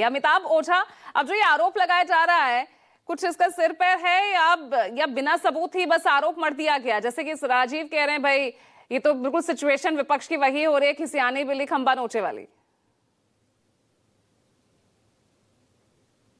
अमिताभ ओझा, अब जो ये आरोप लगाया जा रहा है, कुछ इसका सिर पैर है या बिना सबूत ही बस आरोप मर दिया गया? जैसे कि राजीव कह रहे हैं, भाई ये तो बिल्कुल सिचुएशन विपक्ष की वही हो रही है कि सियानी बिल्ली खंबा नोचे वाली।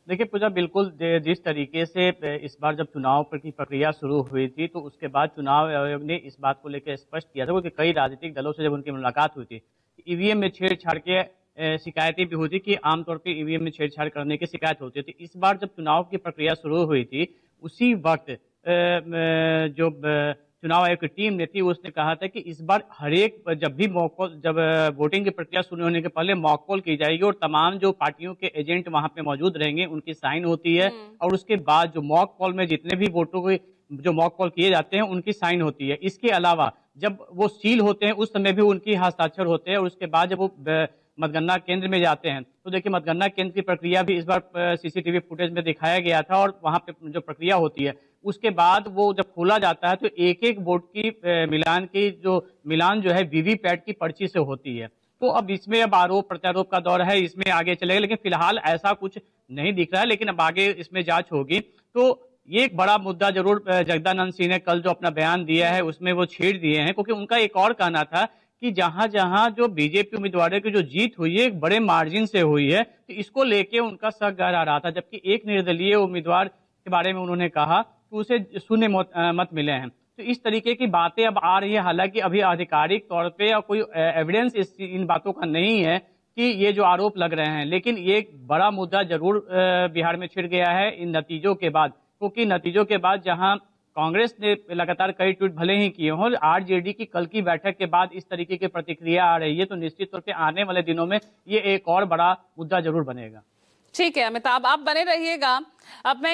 देखिए पूजा, बिल्कुल जिस तरीके से इस बार जब चुनाव की प्रक्रिया शुरू हुई थी तो उसके बाद चुनाव आयोग ने इस बात को लेकर स्पष्ट किया था कि कई राजनीतिक दलों से जब उनकी मुलाकात हुई थी, ईवीएम में छेड़छाड़ के शिकायतें भी हुई थी कि आमतौर पर ईवीएम में छेड़छाड़ करने की शिकायत होती थी। इस बार जब चुनाव की प्रक्रिया शुरू हुई थी उसी वक्त जो चुनाव आयोग की टीम ने थी उसने कहा था कि इस बार हरेक जब भी जब वोटिंग की प्रक्रिया शुरू होने के पहले मॉक पोल की जाएगी और तमाम जो पार्टियों के एजेंट वहां पे मौजूद रहेंगे उनकी साइन होती है और उसके बाद जो मॉक पोल में जितने भी वोटों की जो मॉक पोल किए जाते हैं उनकी साइन होती है। इसके अलावा जब वो सील होते हैं उस समय भी उनकी हस्ताक्षर होते हैं और उसके बाद जब वो मतगणना केंद्र में जाते हैं तो देखिए मतगणना केंद्र की प्रक्रिया भी इस बार सीसीटीवी फुटेज में दिखाया गया था और वहां पे जो प्रक्रिया होती है उसके बाद वो जब खोला जाता है तो एक एक वोट की मिलान जो है वीवीपैट की पर्ची से होती है। तो अब इसमें अब आरोप प्रत्यारोप का दौर है, इसमें आगे चलेगा, लेकिन फिलहाल ऐसा कुछ नहीं दिख रहा है। लेकिन अब आगे इसमें जांच होगी तो ये एक बड़ा मुद्दा जरूर जगदानंद सिंह ने कल जो अपना बयान दिया है उसमें वो छेड़ दिए हैं, क्योंकि उनका एक और कहना था कि जहां जहां जो बीजेपी उम्मीदवारों की जो जीत हुई है एक बड़े मार्जिन से हुई है, तो इसको लेके उनका शक गहरा रहा था। जबकि एक निर्दलीय उम्मीदवार के बारे में उन्होंने कहा कि उसे शून्य मत मिले हैं। तो इस तरीके की बातें अब आ रही है, हालांकि अभी आधिकारिक तौर पे या कोई एविडेंस इन बातों का नहीं है कि ये जो आरोप लग रहे हैं, लेकिन ये एक बड़ा मुद्दा जरूर बिहार में छिड़ गया है इन नतीजों के बाद। क्योंकि नतीजों के बाद जहां कांग्रेस ने लगातार कई ट्वीट भले ही किए हों, आरजेडी की कल की बैठक के बाद इस तरीके की प्रतिक्रिया आ रही है, तो निश्चित तौर पे आने वाले दिनों में ये एक और बड़ा मुद्दा जरूर बनेगा। ठीक है अमिताभ, आप बने रहिएगा। अब मैं